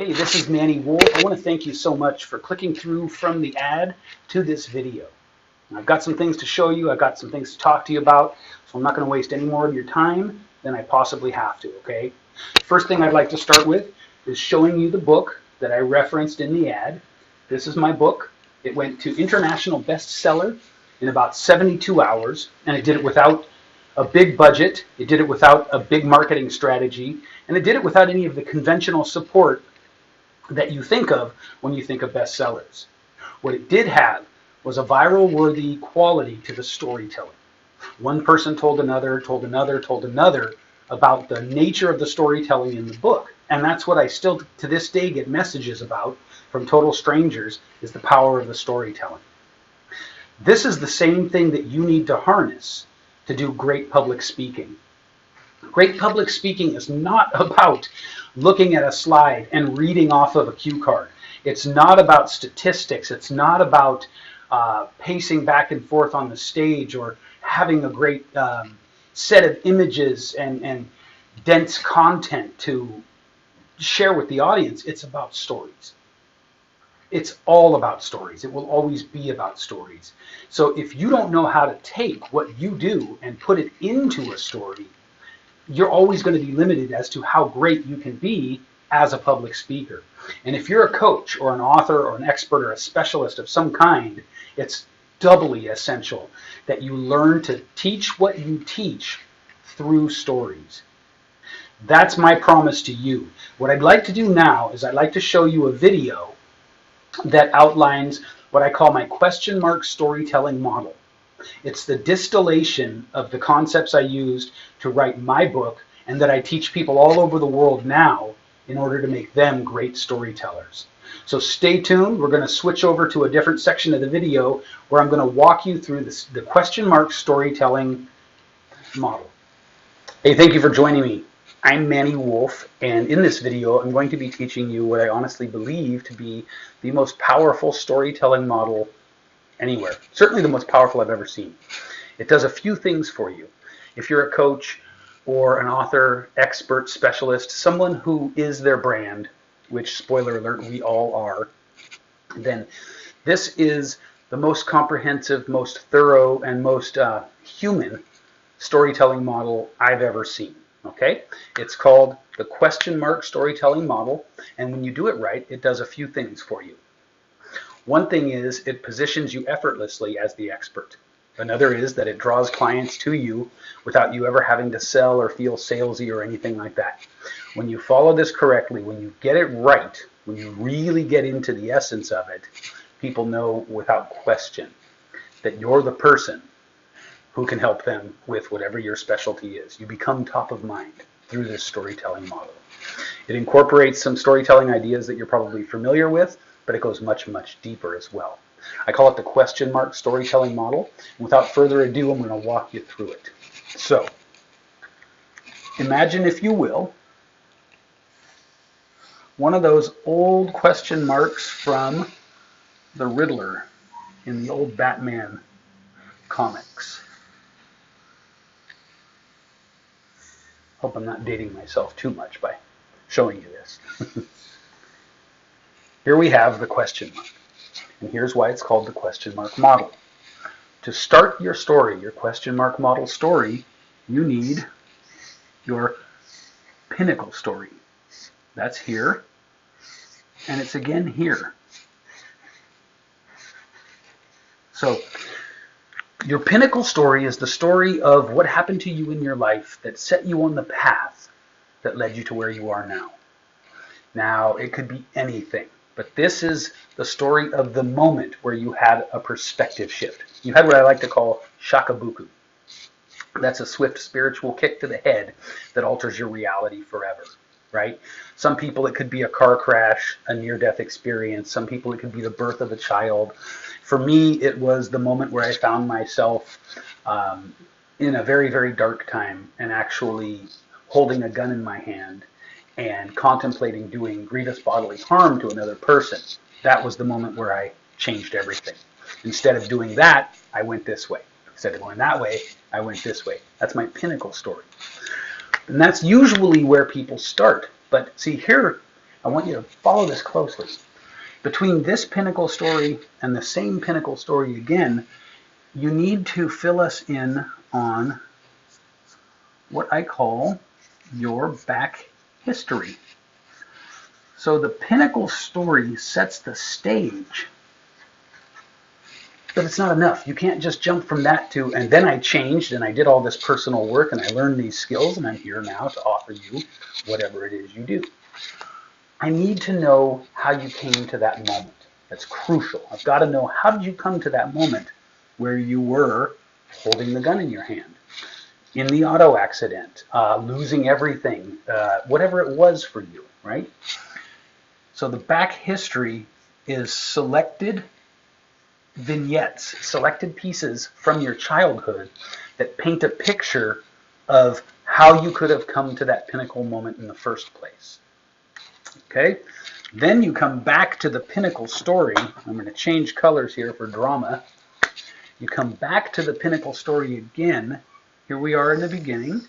Hey, this is Manny Wolf. I want to thank you so much for clicking through from the ad to this video. I've got some things to show you. I've got some things to talk to you about, so I'm not going to waste any more of your time than I possibly have to, okay? First thing I'd like to start with is showing you the book that I referenced in the ad. This is my book. It went to international bestseller in about 72 hours, and it did it without a big budget. It did it without a big marketing strategy, and it did it without any of the conventional support that you think of when you think of bestsellers. What it did have was a viral worthy quality to the storytelling. One person told another, told another, told another about the nature of the storytelling in the book. And that's what I still to this day get messages about from total strangers, is the power of the storytelling. This is the same thing that you need to harness to do great public speaking. Great public speaking is not about looking at a slide and reading off of a cue card. It's not about statistics. It's not about pacing back and forth on the stage or having a great set of images and dense content to share with the audience. It's about stories. It's all about stories. It will always be about stories. So if you don't know how to take what you do and put it into a story, you're always going to be limited as to how great you can be as a public speaker. And if you're a coach or an author or an expert or a specialist of some kind, it's doubly essential that you learn to teach what you teach through stories. That's my promise to you. What I'd like to do now is I'd like to show you a video that outlines what I call my question mark storytelling model. It's the distillation of the concepts I used to write my book and that I teach people all over the world now in order to make them great storytellers. So stay tuned. We're going to switch over to a different section of the video where I'm going to walk you through the question mark storytelling model. Hey, thank you for joining me. I'm Manny Wolf, and in this video I'm going to be teaching you what I honestly believe to be the most powerful storytelling model anywhere. Certainly the most powerful I've ever seen. It does a few things for you. If you're a coach or an author, expert, specialist, someone who is their brand, which, spoiler alert, we all are, then this is the most comprehensive, most thorough, and most human storytelling model I've ever seen. Okay? It's called the question mark storytelling model, and when you do it right, it does a few things for you. One thing is it positions you effortlessly as the expert. Another is that it draws clients to you without you ever having to sell or feel salesy or anything like that. When you follow this correctly, when you get it right, when you really get into the essence of it, people know without question that you're the person who can help them with whatever your specialty is. You become top of mind through this storytelling model. It incorporates some storytelling ideas that you're probably familiar with, but it goes much, much deeper as well. I call it the question mark storytelling model. Without further ado, I'm going to walk you through it. So, imagine, if you will, one of those old question marks from the Riddler in the old Batman comics. Hope I'm not dating myself too much by showing you this. Here we have the question mark. And here's why it's called the question mark model. To start your story, your question mark model story, you need your pinnacle story. That's here, and it's again here. So your pinnacle story is the story of what happened to you in your life that set you on the path that led you to where you are now. Now, it could be anything. But this is the story of the moment where you had a perspective shift. You had what I like to call shakabuku. That's a swift spiritual kick to the head that alters your reality forever, right? Some people it could be a car crash, a near-death experience. Some people it could be the birth of a child. For me, it was the moment where I found myself in a very, very dark time and actually holding a gun in my hand and contemplating doing grievous bodily harm to another person. That was the moment where I changed everything. Instead of doing that, I went this way. Instead of going that way, I went this way. That's my pinnacle story. And that's usually where people start. But see, here I want you to follow this closely. Between this pinnacle story and the same pinnacle story again, you need to fill us in on what I call your back history. So the pinnacle story sets the stage, but it's not enough. You can't just jump from that to, and then I changed and I did all this personal work and I learned these skills and I'm here now to offer you whatever it is you do. I need to know how you came to that moment. That's crucial. I've got to know, how did you come to that moment where you were holding the gun in your hand, in the auto accident, losing everything, whatever it was for you, right? So the back history is selected vignettes, selected pieces from your childhood that paint a picture of how you could have come to that pinnacle moment in the first place. Okay? Then you come back to the pinnacle story. I'm going to change colors here for drama. You come back to the pinnacle story again. Here we are in the beginning.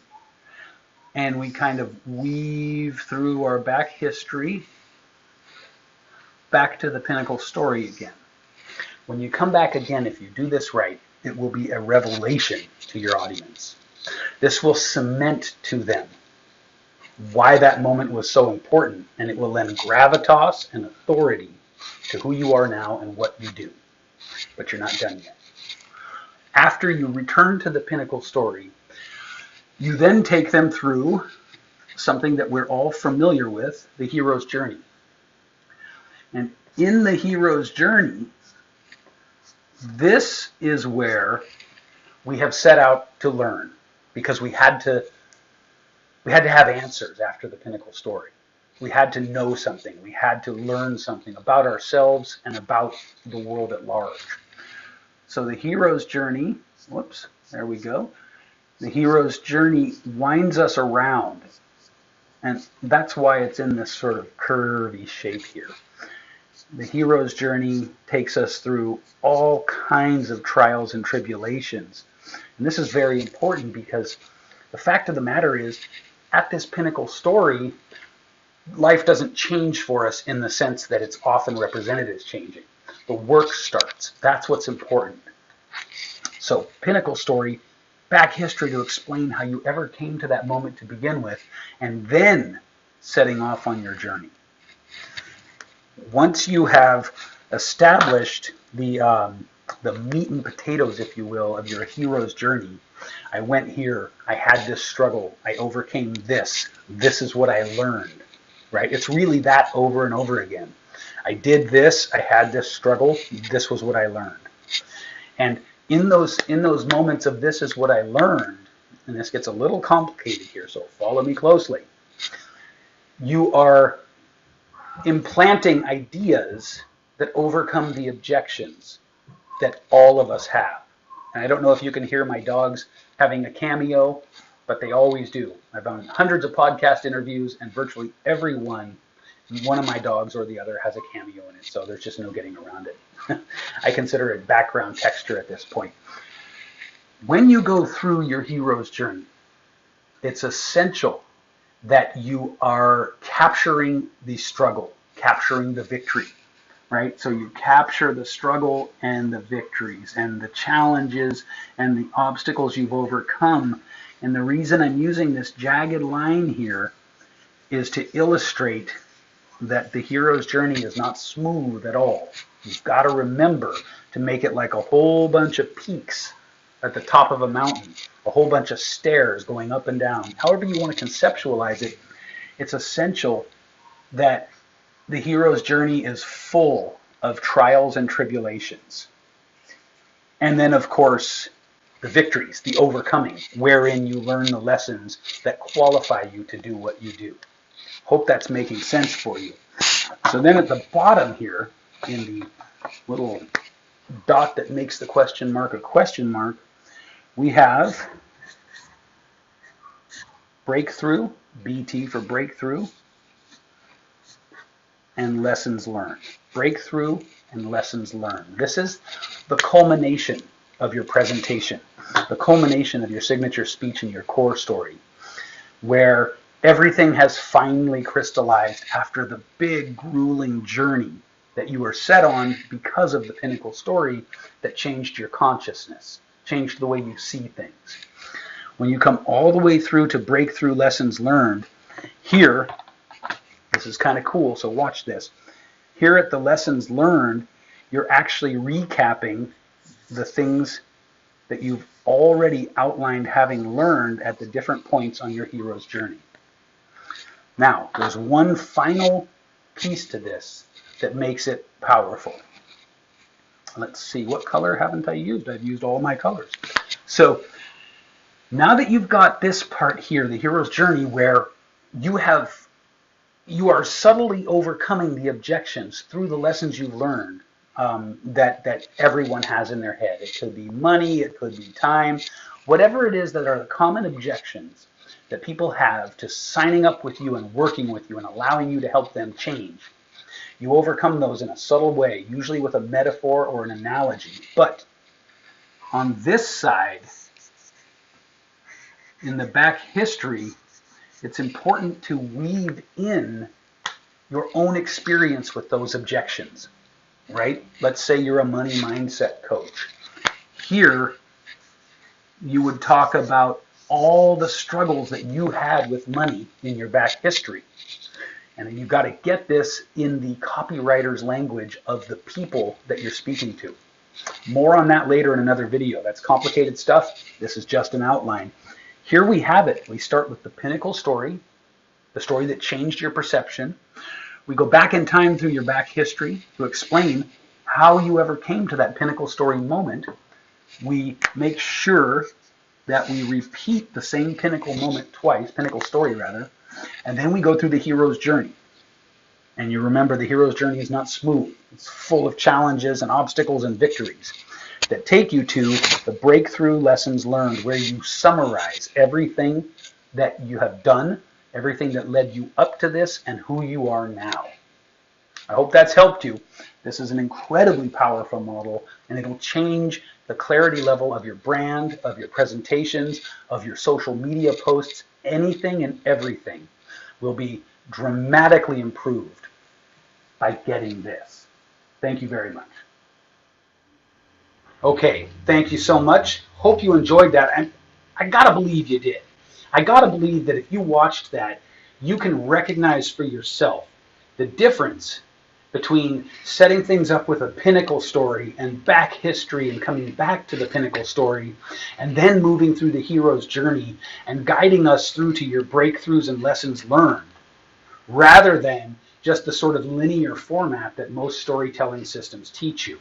And we kind of weave through our back history back to the pinnacle story again. When you come back again, if you do this right, it will be a revelation to your audience. This will cement to them why that moment was so important, and it will lend gravitas and authority to who you are now and what you do. But you're not done yet. After you return to the pinnacle story, you then take them through something that we're all familiar with, the hero's journey. And in the hero's journey, this is where we have set out to learn, because we had to have answers after the pinnacle story. We had to know something. We had to learn something about ourselves and about the world at large. So the hero's journey, whoops, there we go. The hero's journey winds us around, and that's why it's in this sort of curvy shape here. The hero's journey takes us through all kinds of trials and tribulations. And this is very important, because the fact of the matter is, at this pinnacle story, life doesn't change for us in the sense that it's often represented as changing. The work starts. That's what's important. So, pinnacle story, back history to explain how you ever came to that moment to begin with, and then setting off on your journey. Once you have established the meat and potatoes, if you will, of your hero's journey, I went here, I had this struggle, I overcame this, this is what I learned, right? It's really that over and over again. I did this, I had this struggle, this was what I learned. And in those moments of this is what I learned, and this gets a little complicated here, so follow me closely. You are implanting ideas that overcome the objections that all of us have. And I don't know if you can hear my dogs having a cameo, but they always do. I've done hundreds of podcast interviews, and virtually every one of my dogs or the other has a cameo in it, so there's just no getting around it. I consider it background texture at this point. When you go through your hero's journey, it's essential that you are capturing the struggle, capturing the victory, right? So you capture the struggle and the victories and the challenges and the obstacles you've overcome. And the reason I'm using this jagged line here is to illustrate that the hero's journey is not smooth at all. You've got to remember to make it like a whole bunch of peaks at the top of a mountain, a whole bunch of stairs going up and down. However you want to conceptualize it, it's essential that the hero's journey is full of trials and tribulations. And then, of course, the victories, the overcoming, wherein you learn the lessons that qualify you to do what you do. Hope that's making sense for you. So then at the bottom here, in the little dot that makes the question mark a question mark, we have breakthrough, BT for breakthrough, and lessons learned. Breakthrough and lessons learned. This is the culmination of your presentation, the culmination of your signature speech and your core story, where Everything has finally crystallized after the big, grueling journey that you were set on because of the pinnacle story that changed your consciousness, changed the way you see things. When you come all the way through to breakthrough lessons learned, here, this is kind of cool, so watch this. Here at the lessons learned, you're actually recapping the things that you've already outlined having learned at the different points on your hero's journey. Now, there's one final piece to this that makes it powerful. Let's see, what color haven't I used? I've used all my colors. So now that you've got this part here, the hero's journey, where you are subtly overcoming the objections through the lessons you've learned that everyone has in their head. It could be money, it could be time, whatever it is that are the common objections that people have to signing up with you and working with you and allowing you to help them change. You overcome those in a subtle way, usually with a metaphor or an analogy. But on this side, in the back history, it's important to weave in your own experience with those objections, right? Let's say you're a money mindset coach. Here, you would talk about all the struggles that you had with money in your back history. And you've got to get this in the copywriter's language of the people that you're speaking to. More on that later in another video. That's complicated stuff. This is just an outline. Here we have it. We start with the pinnacle story, the story that changed your perception. We go back in time through your back history to explain how you ever came to that pinnacle story moment. We make sure that we repeat the same pinnacle moment twice, pinnacle story rather, and then we go through the hero's journey. And you remember the hero's journey is not smooth. It's full of challenges and obstacles and victories that take you to the breakthrough lessons learned, where you summarize everything that you have done, everything that led you up to this, and who you are now. I hope that's helped you. This is an incredibly powerful model, and it'll change the clarity level of your brand, of your presentations, of your social media posts. Anything and everything will be dramatically improved by getting this. Thank you very much. Okay, thank you so much. Hope you enjoyed that. And I gotta believe you did. I gotta believe that if you watched that, you can recognize for yourself the difference between setting things up with a pinnacle story and back history and coming back to the pinnacle story and then moving through the hero's journey and guiding us through to your breakthroughs and lessons learned, rather than just the sort of linear format that most storytelling systems teach you.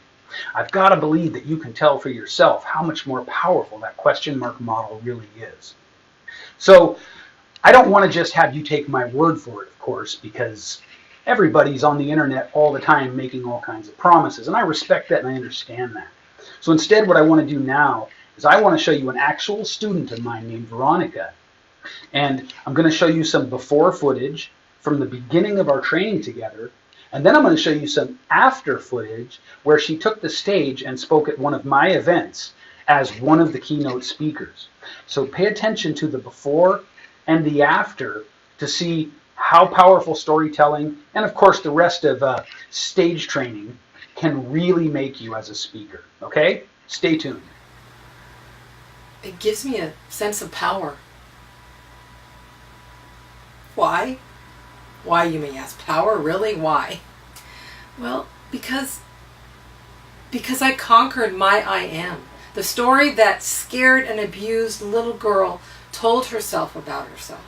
I've got to believe that you can tell for yourself how much more powerful that question mark model really is. So I don't want to just have you take my word for it, of course, because everybody's on the internet all the time making all kinds of promises, and I respect that and I understand that. So instead, what I want to do now is I want to show you an actual student of mine named Veronica, and I'm going to show you some before footage from the beginning of our training together, and then I'm going to show you some after footage where she took the stage and spoke at one of my events as one of the keynote speakers. So pay attention to the before and the after to see how powerful storytelling, and of course the rest of stage training, can really make you as a speaker. Okay? Stay tuned. It gives me a sense of power. Why? Why, you may ask? Power? Really? Why? Well, because I conquered my I am. The story that scared and abused little girl told herself about herself.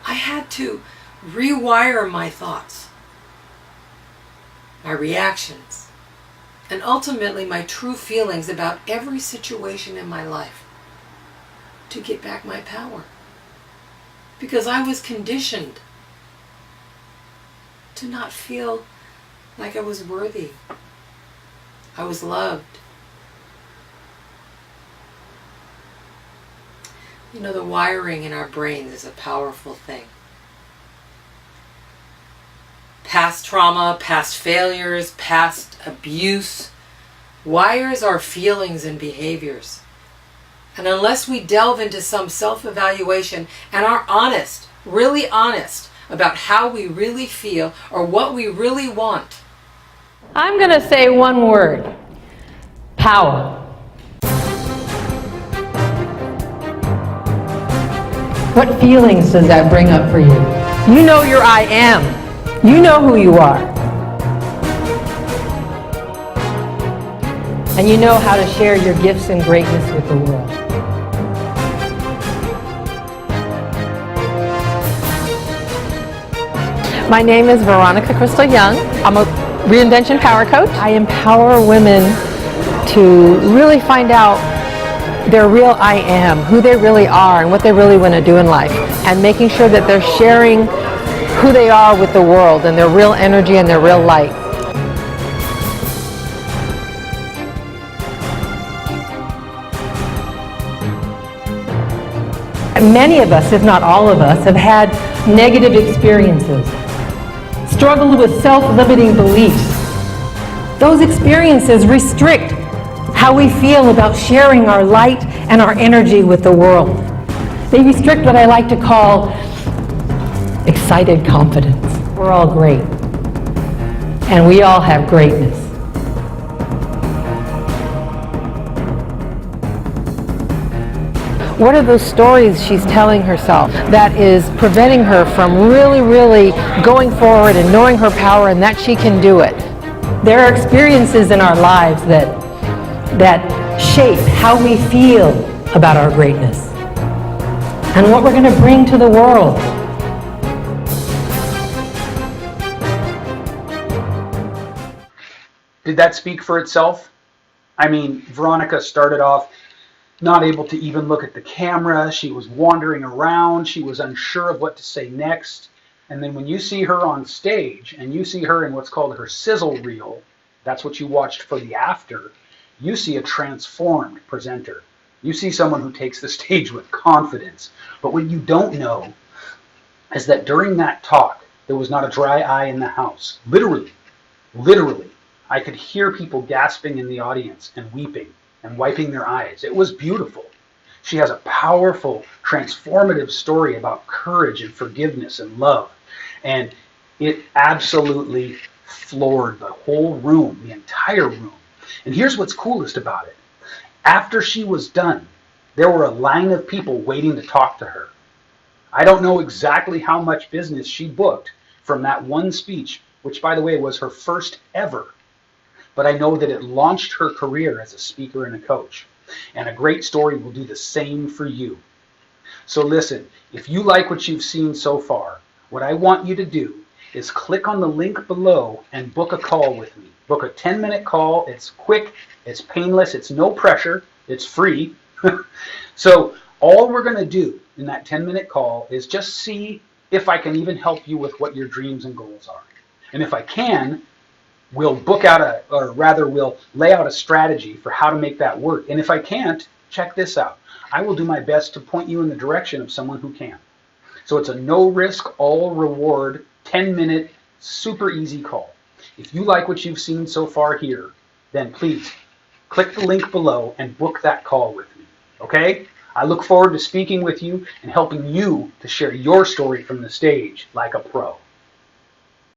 I had to rewire my thoughts, my reactions, and ultimately my true feelings about every situation in my life to get back my power. Because I was conditioned to not feel like I was worthy. I was loved. You know, the wiring in our brains is a powerful thing. Past trauma, past failures, past abuse wires our feelings and behaviors. And unless we delve into some self-evaluation and are honest, really honest, about how we really feel or what we really want. I'm going to say one word: power. What feelings does that bring up for you? You know your I am. You know who you are. And you know how to share your gifts and greatness with the world. My name is Veronica Crystal Young. I'm a reinvention power coach. I empower women to really find out their real I am, who they really are, and what they really want to do in life, and making sure that they're sharing who they are with the world and their real energy and their real light. Many of us, if not all of us, have had negative experiences, struggled with self-limiting beliefs. Those experiences restrict how we feel about sharing our light and our energy with the world. They restrict what I like to call excited confidence. We're all great, and we all have greatness. What are those stories she's telling herself that is preventing her from really going forward and knowing her power and that she can do it? There are experiences in our lives that shape how we feel about our greatness and what we're going to bring to the world. Did that speak for itself? I mean, Veronica started off not able to even look at the camera. She was wandering around. She was unsure of what to say next. And then when you see her on stage and you see her in what's called her sizzle reel, that's what you watched for the after, you see a transformed presenter. You see someone who takes the stage with confidence. But what you don't know is that during that talk, there was not a dry eye in the house. Literally, I could hear people gasping in the audience and weeping and wiping their eyes. It was beautiful. She has a powerful, transformative story about courage and forgiveness and love. And it absolutely floored the whole room, the entire room. And here's what's coolest about it. After she was done, there were a line of people waiting to talk to her. I don't know exactly how much business she booked from that one speech, which, by the way, was her first ever. But I know that it launched her career as a speaker and a coach. And a great story will do the same for you. So listen, if you like what you've seen so far, what I want you to do is click on the link below and book a call with me. Book a 10-minute call. It's quick, it's painless, it's no pressure, it's free. So all we're going to do in that 10-minute call is just see if I can even help you with what your dreams and goals are. And if I can, we'll we'll lay out a strategy for how to make that work. And if I can't, check this out. I will do my best to point you in the direction of someone who can. So it's a no risk, all reward, 10-minute, super easy call. If you like what you've seen so far here, then please click the link below and book that call with me. Okay? I look forward to speaking with you and helping you to share your story from the stage like a pro.